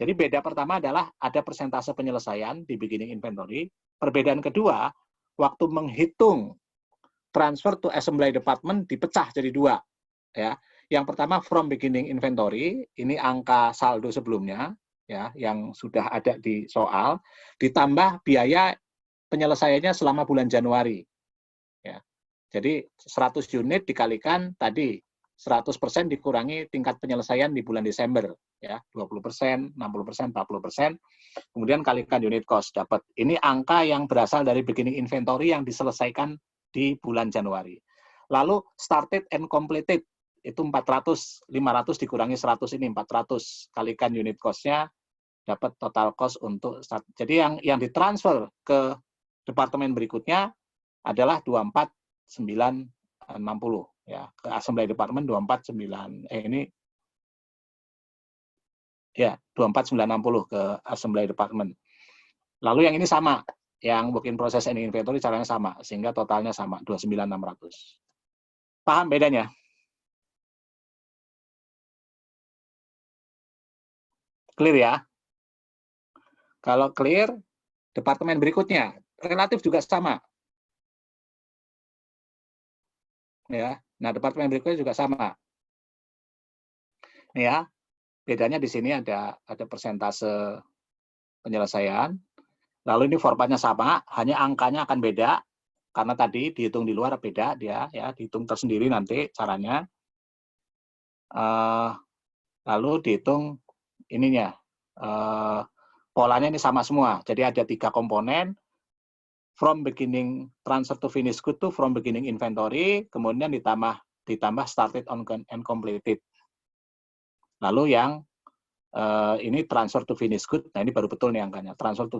Jadi beda pertama adalah ada persentase penyelesaian di beginning inventory. Perbedaan kedua, waktu menghitung transfer to assembly department dipecah jadi 2. Ya. Yang pertama from beginning inventory, ini angka saldo sebelumnya, ya, yang sudah ada di soal, ditambah biaya penyelesaiannya selama bulan Januari. Ya. Jadi 100 unit dikalikan tadi 100% dikurangi tingkat penyelesaian di bulan Desember, ya, 20%, 60%, 40%, kemudian kalikan unit cost dapat. Ini angka yang berasal dari beginning inventory yang diselesaikan di bulan Januari. Lalu started and completed itu 400, 500 dikurangi 100 ini 400 kalikan unit cost-nya dapat total cost untuk start. Jadi yang ditransfer ke departemen berikutnya adalah 24960 ya, ke assembly department 249 ini ya 24960 ke assembly department. Lalu yang ini sama, yang work in process and inventory caranya sama, sehingga totalnya sama, 29600. Paham bedanya? Clear ya? Kalau clear, departemen berikutnya relatif juga sama. Ya, nah departemen berikutnya juga sama. Ya, bedanya di sini ada persentase penyelesaian. Lalu ini formatnya sama, hanya angkanya akan beda karena tadi dihitung di luar beda dia, ya dihitung tersendiri nanti caranya. Lalu dihitung ininya, polanya ini sama semua. Jadi ada 3 komponen, from beginning transfer to finished good to from beginning inventory, kemudian ditambah started on and completed. Lalu yang ini transfer to finished good, nah ini baru betul nih angkanya, transfer to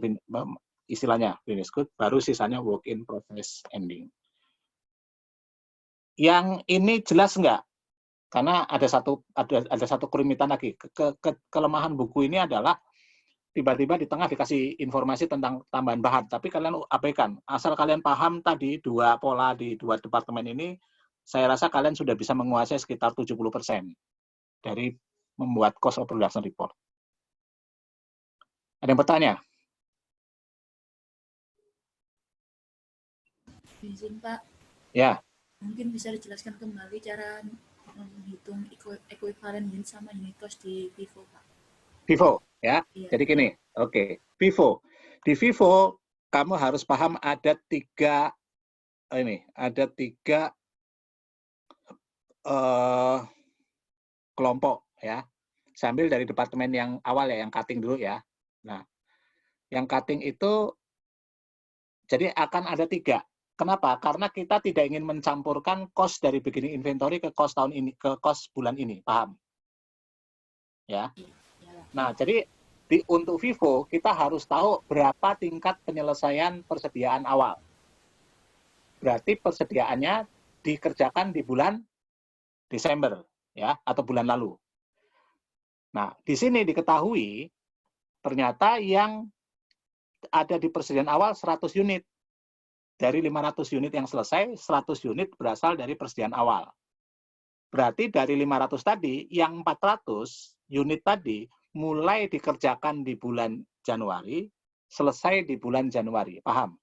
istilahnya finished good, baru sisanya work in process ending. Yang ini jelas nggak? Karena ada satu kerumitan lagi. Kelemahan buku ini adalah tiba-tiba di tengah dikasih informasi tentang tambahan bahan, tapi kalian abaikan. Asal kalian paham tadi 2 pola di 2 departemen ini, saya rasa kalian sudah bisa menguasai sekitar 70% dari membuat cost of production report. Ada yang bertanya? Izin Pak. Ya. Mungkin bisa dijelaskan kembali cara menghitung equivalent unit sama unit cost di FIFO, Pak. FIFO, ya. Iya. Jadi gini, oke. FIFO. Di FIFO kamu harus paham ada 3 kelompok ya. Sambil dari departemen yang awal ya, yang cutting dulu ya. Nah, yang cutting itu jadi akan ada 3. Kenapa? Karena kita tidak ingin mencampurkan cost dari beginning inventory ke cost tahun ini, ke cost bulan ini, paham? Ya. Nah, jadi untuk Vivo kita harus tahu berapa tingkat penyelesaian persediaan awal. Berarti persediaannya dikerjakan di bulan Desember, ya, atau bulan lalu. Nah, di sini diketahui ternyata yang ada di persediaan awal 100 unit. Dari 500 unit yang selesai, 100 unit berasal dari persediaan awal. Berarti dari 500 tadi, yang 400 unit tadi mulai dikerjakan di bulan Januari, selesai di bulan Januari. Paham?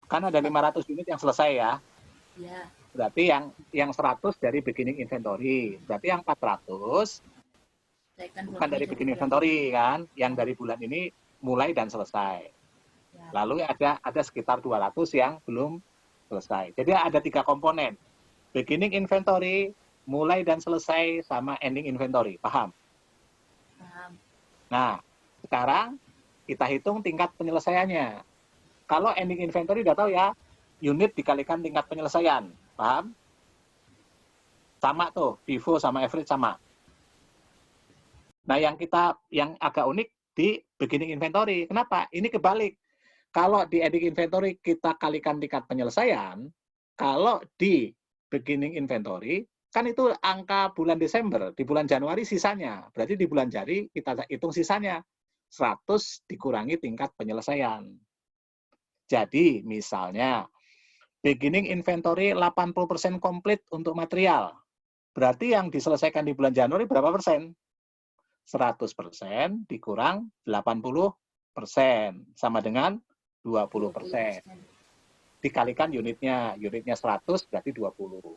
Kan ada 500 unit yang selesai ya. Ya. Berarti yang 100 dari beginning inventory. Berarti yang 400 bukan dari beginning inventory kan, yang dari bulan ini mulai dan selesai. Lalu ada sekitar 200 yang belum selesai. Jadi ada 3 komponen. Beginning inventory, mulai dan selesai, sama ending inventory. Paham? Paham. Nah, sekarang kita hitung tingkat penyelesaiannya. Kalau ending inventory udah tahu ya, unit dikalikan tingkat penyelesaian. Paham? Sama tuh, Vivo sama average sama. Nah, yang agak unik di beginning inventory. Kenapa? Ini kebalik. Kalau di ending inventory kita kalikan tingkat penyelesaian, kalau di beginning inventory, kan itu angka bulan Desember, di bulan Januari sisanya. Berarti di bulan Januari kita hitung sisanya. 100 dikurangi tingkat penyelesaian. Jadi, misalnya, beginning inventory 80% komplit untuk material. Berarti yang diselesaikan di bulan Januari berapa persen? 100% dikurang 80%. Sama dengan 20%. Dikalikan unitnya 100 berarti 20.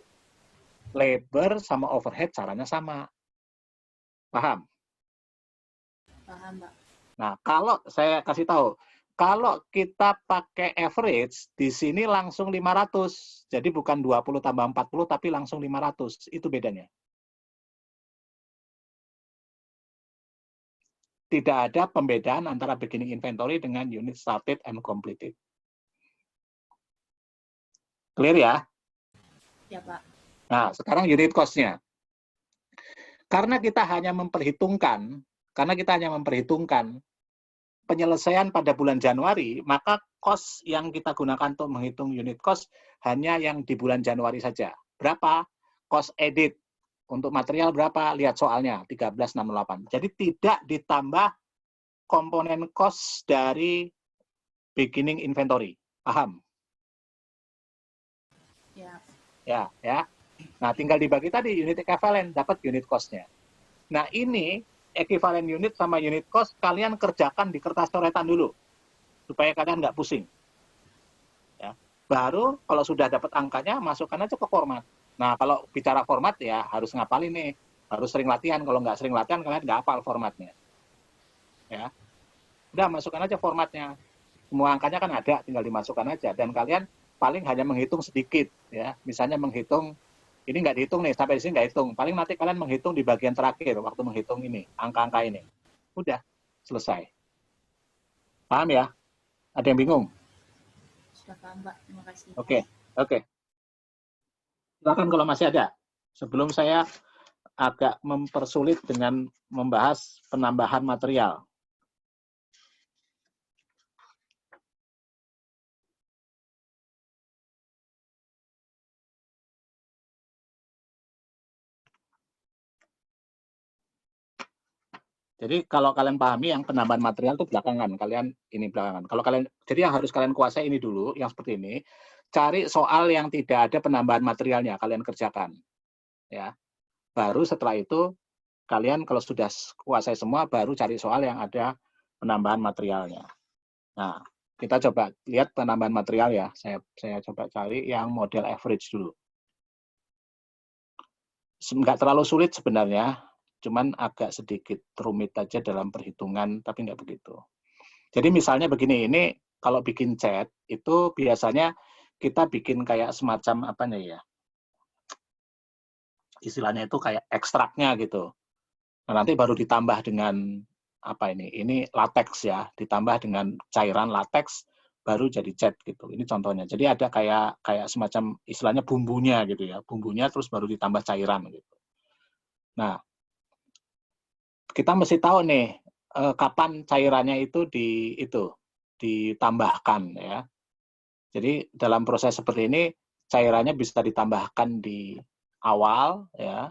Labor sama overhead caranya sama. Paham? Paham, Pak. Nah, kalau saya kasih tahu, kalau kita pakai average, di sini langsung 500. Jadi bukan 20 tambah 40, tapi langsung 500. Itu bedanya. Tidak ada pembedaan antara beginning inventory dengan unit started and completed. Clear ya? Ya, Pak. Nah, sekarang unit cost-nya. Karena kita hanya memperhitungkan penyelesaian pada bulan Januari, maka cost yang kita gunakan untuk menghitung unit cost hanya yang di bulan Januari saja. Berapa? Cost edit. Untuk material berapa? Lihat soalnya, 1368. Jadi tidak ditambah komponen cost dari beginning inventory. Paham? Ya. Ya. Nah, tinggal dibagi tadi unit equivalent, dapat unit cost-nya. Nah, ini equivalent unit sama unit cost kalian kerjakan di kertas coretan dulu supaya kalian nggak pusing. Ya. Baru kalau sudah dapat angkanya masukkan aja ke format. Nah, kalau bicara format ya harus ngapalin nih, harus sering latihan. Kalau nggak sering latihan kalian nggak hafal formatnya. Ya. Udah masukkan aja formatnya. Semua angkanya kan ada, tinggal dimasukkan aja. Dan kalian paling hanya menghitung sedikit, ya. Misalnya menghitung, ini nggak dihitung nih, sampai di sini nggak hitung. Paling nanti kalian menghitung di bagian terakhir, waktu menghitung ini, angka-angka ini. Udah, selesai. Paham ya? Ada yang bingung? Sudah paham, Pak. Terima kasih. Oke. Silakan kalau masih ada. Sebelum saya agak mempersulit dengan membahas penambahan material. Jadi kalau kalian pahami yang penambahan material itu belakangan, kalian ini belakangan. Kalau kalian, jadi yang harus kalian kuasai ini dulu, yang seperti ini. Cari soal yang tidak ada penambahan materialnya, kalian kerjakan. Ya. Baru setelah itu, kalian kalau sudah kuasai semua, baru cari soal yang ada penambahan materialnya. Nah, kita coba lihat penambahan material ya. Saya coba cari yang model average dulu. Nggak terlalu sulit sebenarnya, cuman agak sedikit rumit aja dalam perhitungan, tapi nggak begitu. Jadi misalnya begini, ini kalau bikin chat, itu biasanya kita bikin kayak semacam apanya ya, istilahnya itu kayak ekstraknya gitu. Nah, nanti baru ditambah dengan apa ini latex ya, ditambah dengan cairan latex, baru jadi cat gitu. Ini contohnya. Jadi ada kayak semacam istilahnya bumbunya gitu ya. Bumbunya terus baru ditambah cairan gitu. Nah, kita mesti tahu nih kapan cairannya itu ditambahkan ya. Jadi dalam proses seperti ini cairannya bisa ditambahkan di awal ya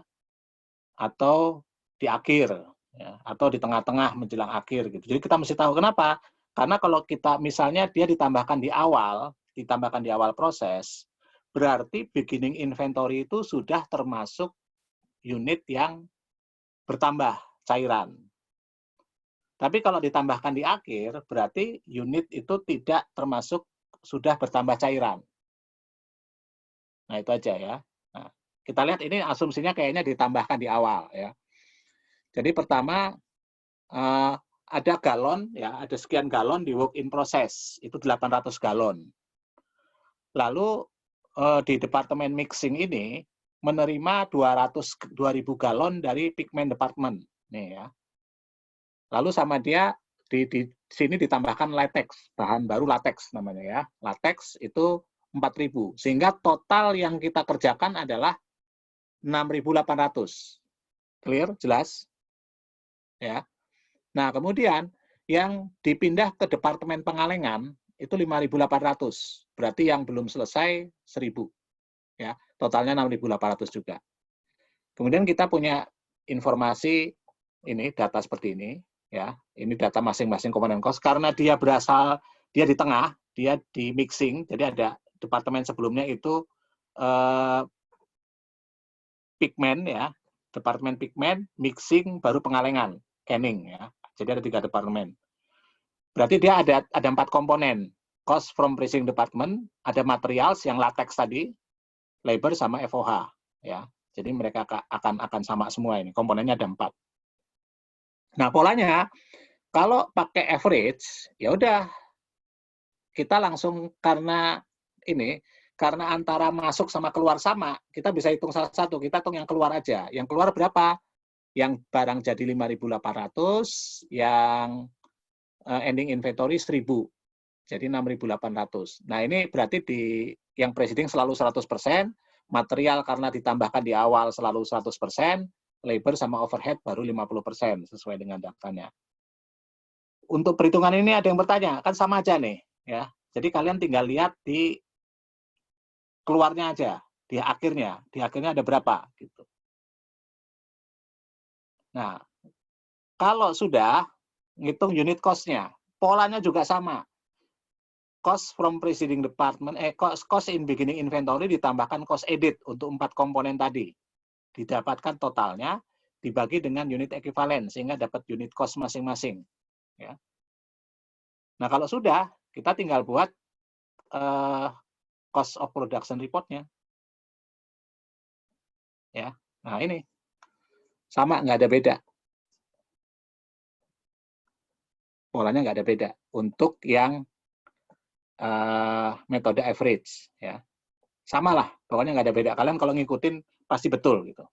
atau di akhir ya, atau di tengah-tengah menjelang akhir gitu. Jadi kita mesti tahu kenapa? Karena kalau kita misalnya dia ditambahkan di awal proses, berarti beginning inventory itu sudah termasuk unit yang bertambah cairan. Tapi kalau ditambahkan di akhir, berarti unit itu tidak termasuk sudah bertambah cairan. Nah, itu aja ya. Nah, kita lihat ini asumsinya kayaknya ditambahkan di awal ya. Jadi pertama ada galon ya, ada sekian galon di work in process, itu 800 galon. Lalu di departemen mixing ini menerima 2.000 galon dari pigment department nih ya. Lalu sama dia di sini ditambahkan latex, bahan baru latex namanya ya. Latex itu 4.000, sehingga total yang kita kerjakan adalah 6.800. Clear? Jelas? Ya. Nah, kemudian yang dipindah ke departemen pengalengan itu 5.800. Berarti yang belum selesai 1.000. Ya, totalnya 6.800 juga. Kemudian kita punya informasi ini, data seperti ini. Ya, ini data masing-masing komponen cost karena dia di tengah, dia di mixing, jadi ada departemen sebelumnya itu pigment ya, departemen pigment, mixing, baru pengalengan, canning ya. Jadi ada 3 departemen. Berarti dia ada 4 komponen, cost from pricing department, ada materials yang latex tadi, labor sama FOH ya. Jadi mereka akan sama semua ini, komponennya ada 4. Nah, polanya kalau pakai average, ya udah kita langsung karena antara masuk sama keluar sama, kita bisa hitung salah satu, kita hitung yang keluar aja. Yang keluar berapa? Yang barang jadi 5.800, yang ending inventory 1.000. Jadi 6.800. Nah, ini berarti yang preceding selalu 100%, material karena ditambahkan di awal selalu 100%, labor sama overhead baru 50% sesuai dengan datanya. Untuk perhitungan ini ada yang bertanya, kan sama aja nih ya. Jadi kalian tinggal lihat di keluarnya aja, di akhirnya ada berapa gitu. Nah, kalau sudah ngitung unit cost-nya, polanya juga sama. Cost from preceding department, cost in beginning inventory ditambahkan cost edit untuk 4 komponen tadi. Didapatkan totalnya, dibagi dengan unit ekuivalen, sehingga dapat unit cost masing-masing. Ya. Nah, kalau sudah, kita tinggal buat cost of production report-nya. Ya. Nah, ini. Sama, nggak ada beda. Polanya nggak ada beda. Untuk yang metode average. Ya. Sama lah, pokoknya nggak ada beda. Kalian kalau ngikutin, pasti betul gitu.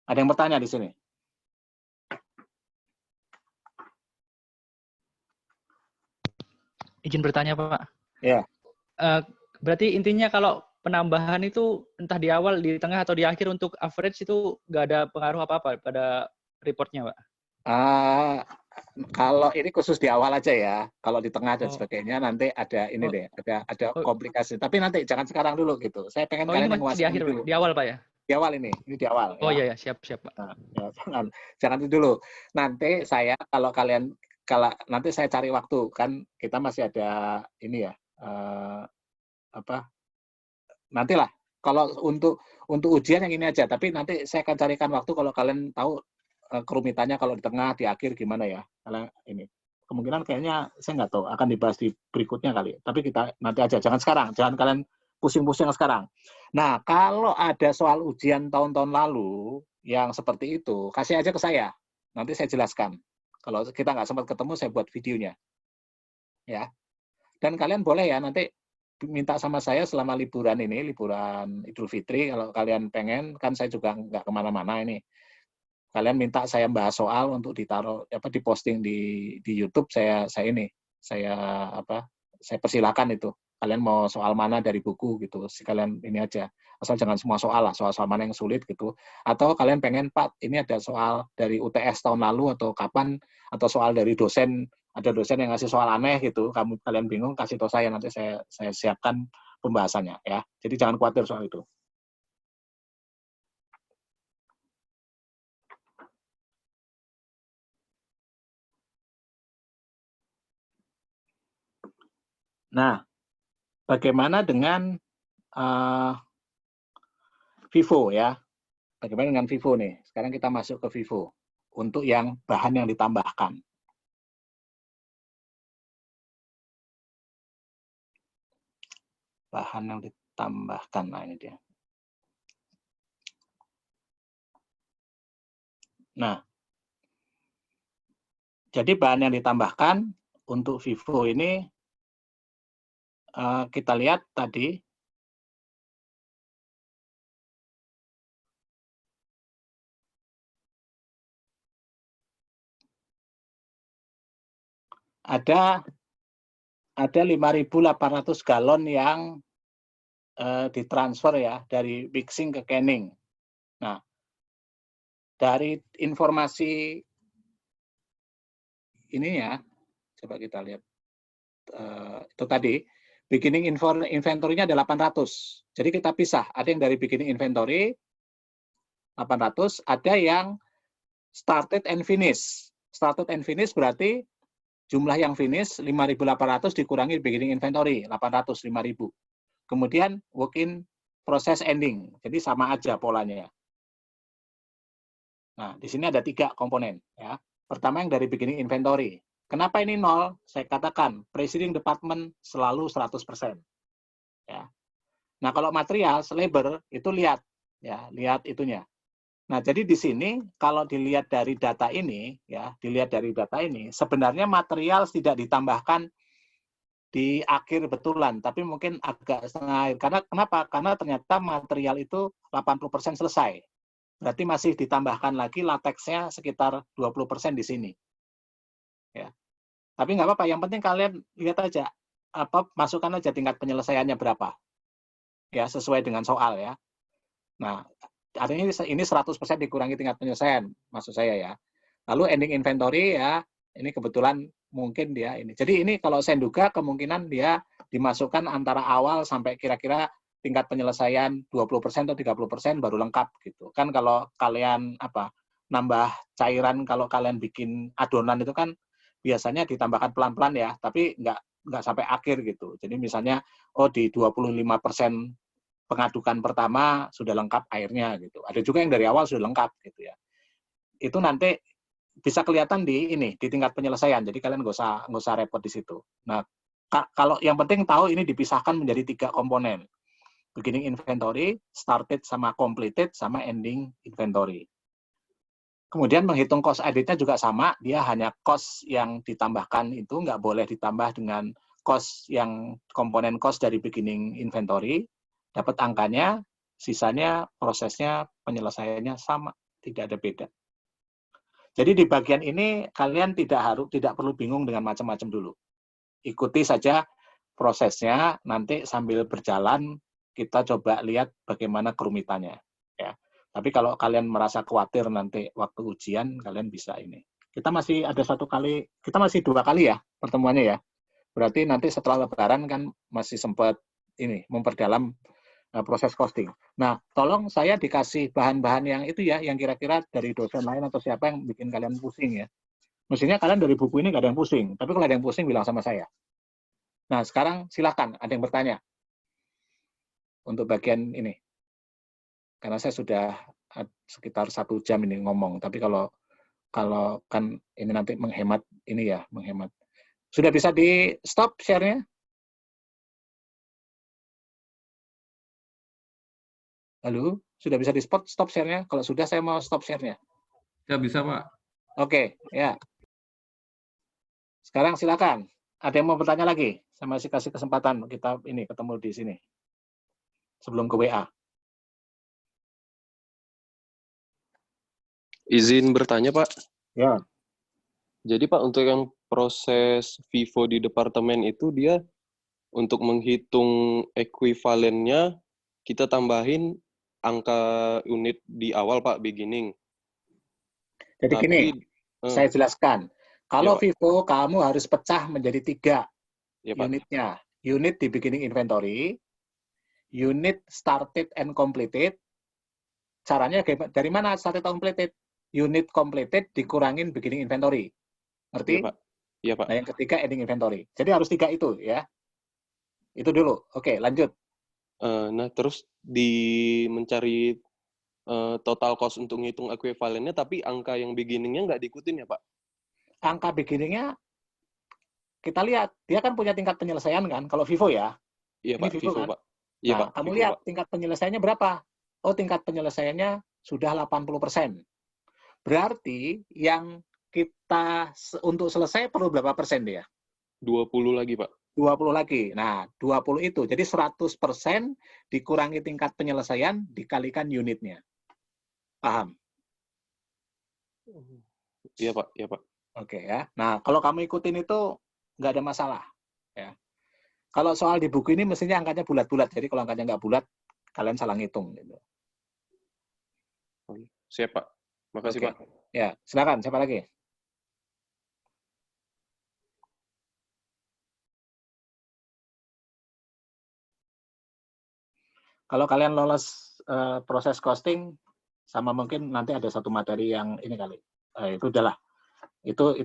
Ada yang bertanya di sini? Izin bertanya, Pak. Ya. Berarti intinya kalau penambahan itu entah di awal, di tengah, atau di akhir untuk average itu nggak ada pengaruh apa-apa pada reportnya, Pak? Kalau ini khusus di awal aja ya. Kalau di tengah dan sebagainya nanti ada ini deh, ada komplikasi. Tapi nanti jangan sekarang dulu gitu. Saya pengen kalian ini masih di akhir dulu. Di awal, Pak ya? Di awal ini di awal. Oh ya. Iya, siap, Pak. Nah, ya, jangan itu dulu. Nanti saya kalau nanti saya cari waktu kan kita masih ada ini ya nantilah kalau untuk ujian yang ini aja. Tapi nanti saya akan carikan waktu kalau kalian tahu kerumitannya kalau di tengah, di akhir gimana ya. Karena ini kemungkinan kayaknya saya nggak tahu akan dibahas di berikutnya kali. Tapi kita nanti aja, jangan sekarang, jangan kalian pusing-pusing sekarang. Nah, kalau ada soal ujian tahun-tahun lalu yang seperti itu, kasih aja ke saya. Nanti saya jelaskan. Kalau kita nggak sempat ketemu, saya buat videonya. Ya. Dan kalian boleh ya nanti minta sama saya selama liburan ini, liburan Idul Fitri, kalau kalian pengen, kan saya juga nggak kemana-mana ini. Kalian minta saya bahas soal untuk ditaruh diposting di YouTube, saya saya persilakan itu. Kalian mau soal mana dari buku gitu, sekalian ini aja. Asal jangan semua soal lah, soal mana yang sulit gitu. Atau kalian pengen, Pak, ini ada soal dari UTS tahun lalu atau kapan, atau soal dari dosen, ada dosen yang ngasih soal aneh gitu, kalian bingung, kasih tahu saya, nanti saya siapkan pembahasannya ya. Jadi jangan khawatir soal itu. Nah, bagaimana dengan Vivo ya? Bagaimana dengan Vivo nih? Sekarang kita masuk ke Vivo untuk yang bahan yang ditambahkan. Bahan yang ditambahkan, nah ini dia. Nah, jadi bahan yang ditambahkan untuk Vivo ini kita lihat tadi ada 5.800 galon yang ditransfer ya dari mixing ke canning. Nah, dari informasi ini ya, coba kita lihat itu tadi beginning inventory-nya ada 800. Jadi kita pisah, ada yang dari beginning inventory 800, ada yang started and finish. Started and finish berarti jumlah yang finish 5.800 dikurangi beginning inventory 800, 5.000. Kemudian work in process ending. Jadi sama aja polanya. Nah, di sini ada 3 komponen ya. Pertama yang dari beginning inventory. Kenapa ini 0? Saya katakan, preceding department selalu 100%. Ya. Nah, kalau material, labor, itu lihat. Ya, lihat itunya. Nah, jadi di sini, kalau dilihat dari data ini, ya, sebenarnya material tidak ditambahkan di akhir betulan, tapi mungkin agak setengah akhir. Karena kenapa? Karena ternyata material itu 80% selesai. Berarti masih ditambahkan lagi lateksnya sekitar 20% di sini. Ya. Tapi nggak apa-apa, yang penting kalian lihat aja, masukkan aja tingkat penyelesaiannya berapa. Ya, sesuai dengan soal ya. Nah, artinya ini 100% dikurangi tingkat penyelesaian, maksud saya ya. Lalu ending inventory ya, ini kebetulan mungkin dia ini. Jadi ini kalau saya duga kemungkinan dia dimasukkan antara awal sampai kira-kira tingkat penyelesaian 20% atau 30% baru lengkap gitu. Kan kalau kalian nambah cairan, kalau kalian bikin adonan itu kan biasanya ditambahkan pelan-pelan ya, tapi nggak sampai akhir gitu. Jadi misalnya di 25% pengadukan pertama sudah lengkap airnya gitu. Ada juga yang dari awal sudah lengkap gitu ya. Itu nanti bisa kelihatan di tingkat penyelesaian. Jadi kalian nggak usah repot di situ. Nah, kalau yang penting tahu ini dipisahkan menjadi 3 komponen. Beginning inventory, started sama completed, sama ending inventory. Kemudian menghitung cost editnya juga sama, dia hanya cost yang ditambahkan itu nggak boleh ditambah dengan cost yang komponen cost dari beginning inventory, dapat angkanya, sisanya prosesnya penyelesaiannya sama, tidak ada beda. Jadi di bagian ini kalian tidak perlu bingung dengan macam-macam dulu. Ikuti saja prosesnya, nanti sambil berjalan kita coba lihat bagaimana kerumitannya. Ya. Tapi kalau kalian merasa khawatir nanti waktu ujian, kalian bisa ini. Kita masih ada 2 kali ya pertemuannya ya. Berarti nanti setelah Lebaran kan masih sempat memperdalam proses costing. Nah, tolong saya dikasih bahan-bahan yang itu ya, yang kira-kira dari dosen lain atau siapa yang bikin kalian pusing ya. Mestinya kalian dari buku ini nggak ada yang pusing, tapi kalau ada yang pusing bilang sama saya. Nah, sekarang silakan ada yang bertanya untuk bagian ini. Karena saya sudah sekitar 1 jam ini ngomong, tapi kalau kan ini nanti menghemat. Sudah bisa di stop share-nya? Halo, sudah bisa di stop share-nya? Kalau sudah saya mau stop share-nya. Ya bisa, Pak. Oke, ya. Sekarang silakan. Ada yang mau bertanya lagi? Saya masih kasih kesempatan kita ketemu di sini. Sebelum ke WA. Izin bertanya, Pak. Ya. Jadi, Pak, untuk yang proses FIFO di departemen itu dia untuk menghitung ekuivalennya kita tambahin angka unit di awal Pak, beginning. Jadi Tapi, gini, saya jelaskan. Kalau ya, Pak. FIFO kamu harus pecah menjadi 3 Ya, Pak. unitnya. Unit di beginning inventory, unit started and completed. Caranya dari mana started and completed? Unit completed dikurangin beginning inventory. Ngerti? Iya, Pak. Iya, Pak. Nah, yang ketiga ending inventory. Jadi harus 3 itu ya. Itu dulu. Oke, lanjut. Nah, terus mencari total cost untuk ngitung ekuivalennya, tapi angka yang beginning-nya nggak diikutin ya, Pak? Angka beginning-nya kita lihat, dia kan punya tingkat penyelesaian kan, kalau FIFO ya. Iya, Ini Pak. FIFO, kan? Pak. Iya, Nah, Pak. kamu FIFO, lihat Pak. tingkat penyelesaiannya berapa? Oh, tingkat penyelesaiannya sudah 80%. Berarti yang kita untuk selesai perlu berapa persen dia? 20 lagi, Pak. 20 lagi. Nah, 20 itu. Jadi 100% dikurangi tingkat penyelesaian dikalikan unitnya. Paham? Iya, Pak. Iya, Pak. Oke ya. Nah, kalau kamu ikutin itu nggak ada masalah. Ya. Kalau soal di buku ini mestinya angkanya bulat-bulat. Jadi kalau angkanya nggak bulat, kalian salah ngitung. Gitu. Siap, Pak. Makasih, Oke. Pak. Ya, silakan. Siapa lagi? Kalau kalian lolos proses costing, sama mungkin nanti ada satu materi yang ini kali. Itu udahlah. Itu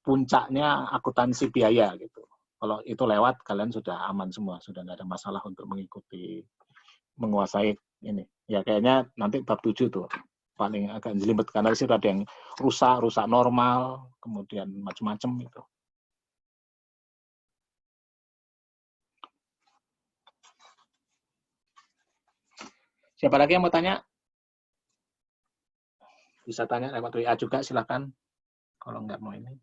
puncaknya akuntansi biaya gitu. Kalau itu lewat, kalian sudah aman semua, sudah nggak ada masalah untuk mengikuti, menguasai ini. Ya kayaknya nanti bab 7 tuh paling agak jelimet karena di situ ada yang rusak normal, kemudian macam-macam itu. Siapa lagi yang mau tanya? Bisa tanya lewat WA juga, silakan. Kalau nggak mau ini.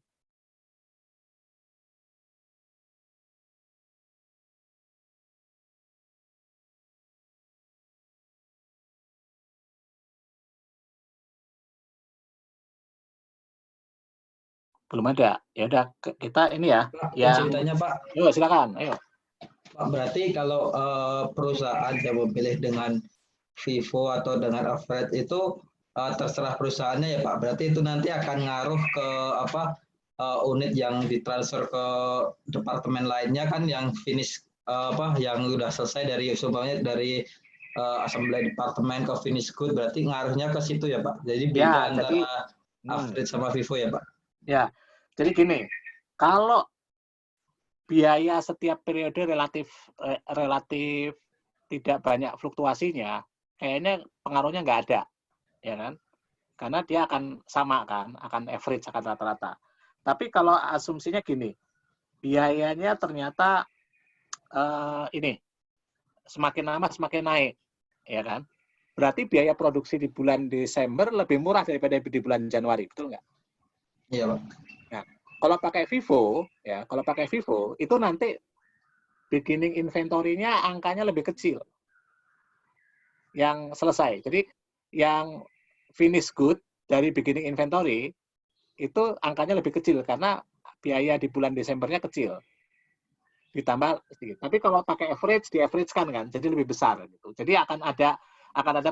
Belum ada. Ya udah kita ini ya. Pak, Ya. ceritanya Pak. Ayo silakan. Ayo. Pak, berarti kalau perusahaan yang memilih dengan FIFO atau dengan average itu terserah perusahaannya ya Pak. Berarti itu nanti akan ngaruh ke unit yang ditransfer ke departemen lainnya kan yang finish yang udah selesai dari umpamanya dari assembly departemen ke finish good, berarti ngaruhnya ke situ ya Pak. Jadi beda antara average sama FIFO ya Pak. Ya. Jadi gini, kalau biaya setiap periode relatif tidak banyak fluktuasinya, kayaknya pengaruhnya nggak ada, ya kan? Karena dia akan sama kan, akan average, akan rata-rata. Tapi kalau asumsinya gini, biayanya ternyata ini semakin lama semakin naik, ya kan? Berarti biaya produksi di bulan Desember lebih murah daripada di bulan Januari, betul nggak? Iya Pak. Nah, kalau pakai FIFO, itu nanti beginning inventory-nya angkanya lebih kecil yang selesai. Jadi yang finish good dari beginning inventory itu angkanya lebih kecil karena biaya di bulan Desembernya kecil. Ditambah sedikit. Tapi kalau pakai average, di average kan, jadi lebih besar gitu. Jadi akan ada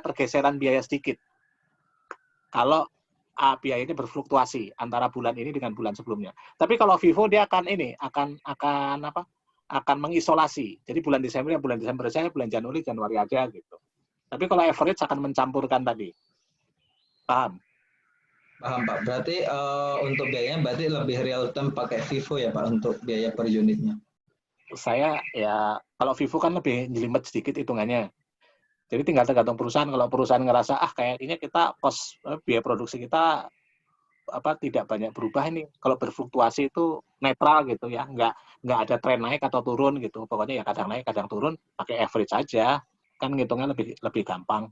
pergeseran biaya sedikit. Kalau biaya ini berfluktuasi antara bulan ini dengan bulan sebelumnya. Tapi kalau FIFO dia akan mengisolasi. Jadi bulan Desember saja, bulan Januari aja gitu. Tapi kalau average akan mencampurkan tadi. Paham? Paham Pak. Berarti untuk biayanya berarti lebih real time pakai FIFO ya Pak untuk biaya per unitnya. Saya ya kalau FIFO kan lebih jelimet sedikit hitungannya. Jadi tinggal tergantung perusahaan. Kalau perusahaan ngerasa kayaknya kita biaya produksi kita tidak banyak berubah ini. Kalau berfluktuasi itu netral gitu ya, nggak ada tren naik atau turun gitu. Pokoknya ya kadang naik, kadang turun, pakai average aja. Kan ngitungnya lebih gampang.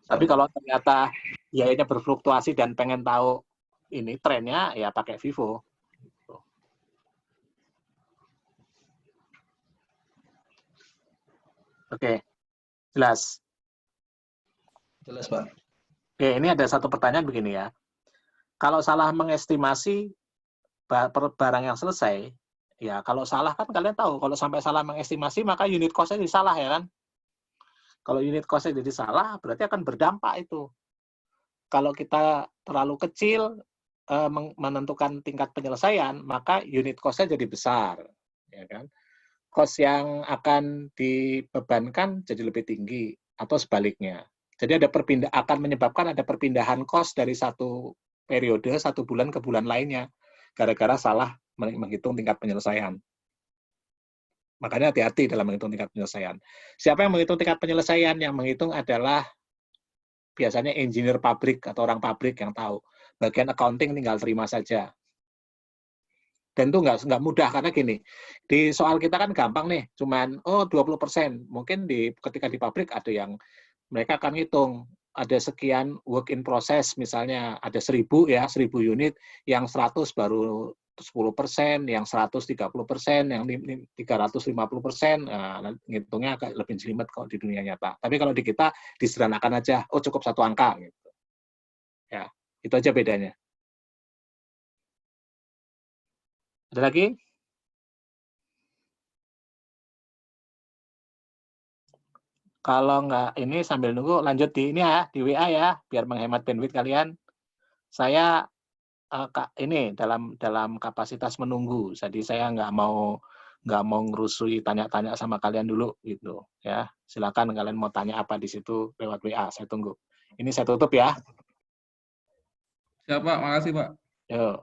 Tapi kalau ternyata biayanya berfluktuasi dan pengen tahu ini trennya, ya pakai FIFO. Oke, jelas? Jelas Pak. Oke, ini ada satu pertanyaan begini ya. Kalau salah mengestimasi barang yang selesai, ya kalau salah kan kalian tahu, kalau sampai salah mengestimasi maka unit cost-nya jadi salah ya kan. Kalau unit cost-nya jadi salah, berarti akan berdampak itu. Kalau kita terlalu kecil menentukan tingkat penyelesaian, maka unit cost-nya jadi besar, ya kan. Cost yang akan dibebankan jadi lebih tinggi atau sebaliknya. Jadi akan menyebabkan ada perpindahan cost dari satu periode, 1 bulan ke bulan lainnya, gara-gara salah menghitung tingkat penyelesaian. Makanya hati-hati dalam menghitung tingkat penyelesaian. Siapa yang menghitung tingkat penyelesaian? Yang menghitung adalah biasanya engineer pabrik atau orang pabrik yang tahu. Bagian accounting tinggal terima saja. Dan itu nggak mudah, karena gini, di soal kita kan gampang nih, cuman 20%. Mungkin ketika di pabrik ada yang mereka akan ngitung, ada sekian work in process, misalnya ada 1.000 unit, yang 100 baru 10%, yang 130%, yang 350%, nah, ngitungnya agak lebih jelimet kok di dunia nyata. Tapi kalau di kita disederhanakan aja, cukup 1 angka gitu. Ya, itu aja bedanya. Ada lagi? Kalau nggak ini sambil nunggu, lanjut di ini ya, di WA ya, biar menghemat bandwidth kalian. Saya ini dalam kapasitas menunggu, jadi saya nggak mau ngerusui tanya-tanya sama kalian dulu gitu ya. Silakan kalian mau tanya apa di situ lewat WA, saya tunggu. Ini saya tutup ya. Siap Pak, makasih Pak. Yuk.